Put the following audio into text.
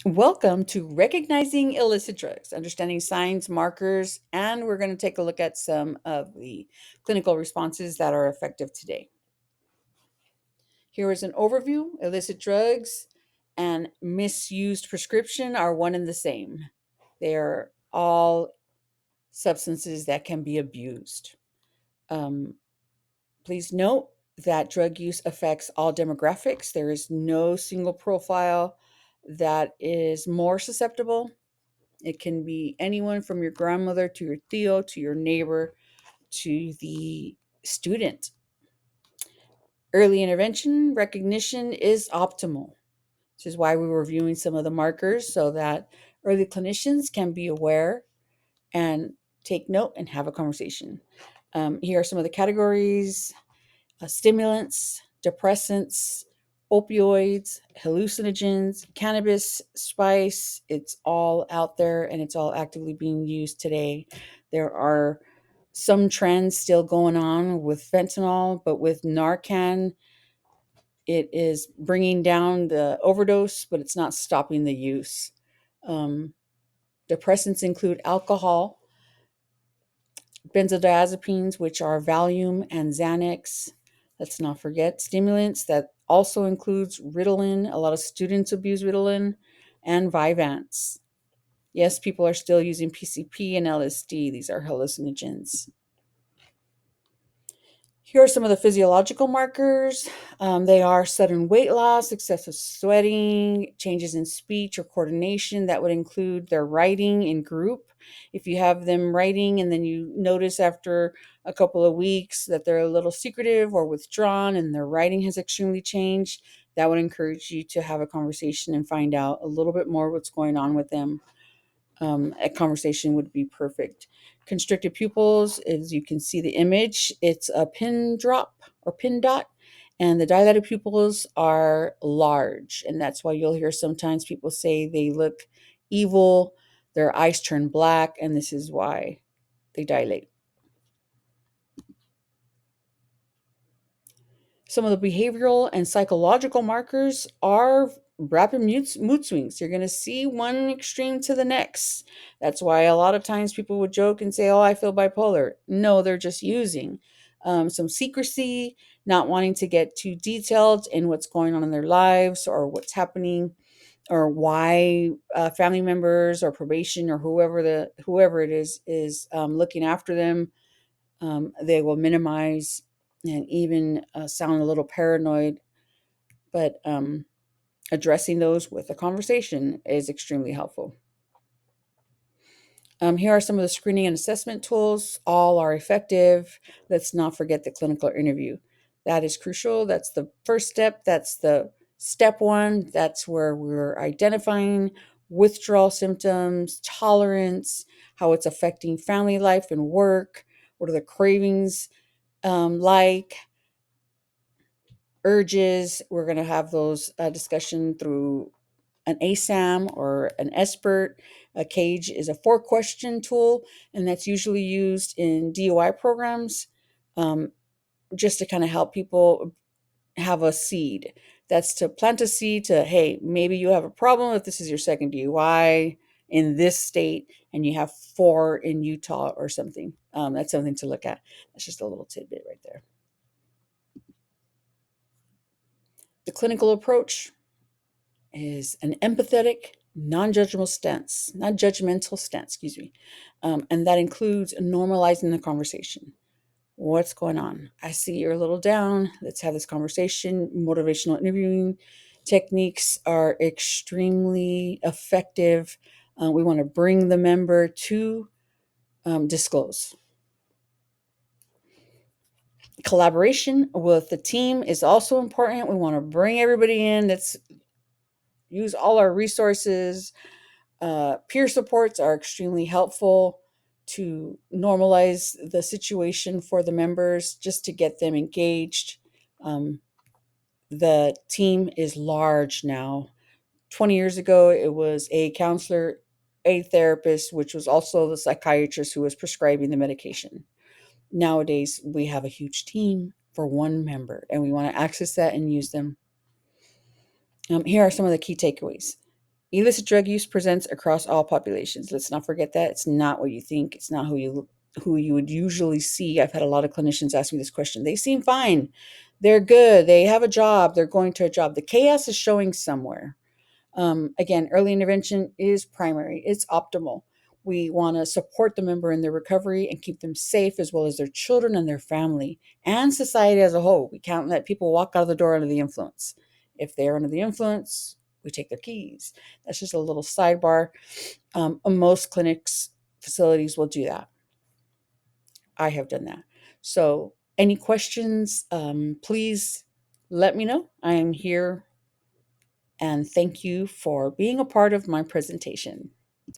Welcome to Recognizing Illicit Drugs, Understanding Signs, Markers, and we're going to take a look at some of the clinical responses that are effective today. Here is an overview. Illicit drugs and misused prescription are one and the same. They are all substances that can be abused. Um, Please note that drug use affects all demographics. There is no single profile that is more susceptible. It can be anyone from your grandmother to your tío to your neighbor to the student. Early intervention recognition is optimal. This is why we were reviewing some of the markers so that early clinicians can be aware and take note and have a conversation. Here are some of the categories: stimulants, depressants, opioids, hallucinogens, cannabis, spice. It's all out there and it's all actively being used today. There are some trends still going on with fentanyl, but with Narcan, it is bringing down the overdose, but it's not stopping the use. Um, Depressants include alcohol, benzodiazepines, which are Valium and Xanax. Let's not forget stimulants that also includes Ritalin. A lot of students abuse Ritalin and Vyvanse. Yes, people are still using PCP and LSD. These are hallucinogens. Here are some of the physiological markers. They are sudden weight loss, excessive sweating, changes in speech or coordination. That would include their writing in group. If you have them writing and then you notice after a couple of weeks that they're a little secretive or withdrawn and their writing has extremely changed, that would encourage you to have a conversation and find out a little bit more what's going on with them. A conversation would be perfect. Constricted pupils, as you can see the image, it's a pin drop or pin dot, and the dilated pupils are large. And that's why you'll hear sometimes people say they look evil, their eyes turn black, and this is why they dilate. Some of the behavioral and psychological markers are rapid mood swings. You're going to see one extreme to the next. That's why a lot of times people would joke and say, "Oh, I feel bipolar." No, they're just using some secrecy, not wanting to get too detailed in what's going on in their lives or what's happening or why family members or probation or whoever it is looking after them. They will minimize and even sound a little paranoid, but addressing those with a conversation is extremely helpful. Here are some of the screening and assessment tools. All are effective. Let's not forget the clinical interview. That is crucial. That's the first step. That's the step one. That's where we're identifying withdrawal symptoms, tolerance, how it's affecting family life and work. What are the cravings like? Urges. We're going to have those discussion through an ASAM or an expert. A CAGE is a 4-question tool, and that's usually used in DUI programs um, just to kind of help people have a seed. That's to plant a seed to, hey, maybe you have a problem if this is your second DUI in this state and you have 4 in Utah or something. That's something to look at. That's just a little tidbit right there. The clinical approach is an empathetic, non-judgmental stance, excuse me. And that includes normalizing the conversation. What's going on? I see you're a little down. Let's have this conversation. Motivational interviewing techniques are extremely effective. We want to bring the member to disclose. Collaboration with the team is also important. We want to bring everybody in. Let's use all our resources. Peer supports are extremely helpful to normalize the situation for the members, just to get them engaged. The team is large now. 20 years ago, it was a counselor, a therapist, which was also the psychiatrist who was prescribing the medication. Nowadays, we have a huge team for one member, and we want to access that and use them. Here are some of the key takeaways. Illicit drug use presents across all populations. Let's not forget that. It's not what you think. It's not who you would usually see. I've had a lot of clinicians ask me this question. They seem fine. They're good. They have a job. They're going to a job. The chaos is showing somewhere. Again, early intervention is primary. It's optimal. We want to support the member in their recovery and keep them safe, as well as their children and their family and society as a whole. We can't let people walk out of the door under the influence. If they're under the influence, we take their keys. That's just a little sidebar. Most clinics, facilities will do that. I have done that. So, any questions, please let me know. I am here, and thank you for being a part of my presentation.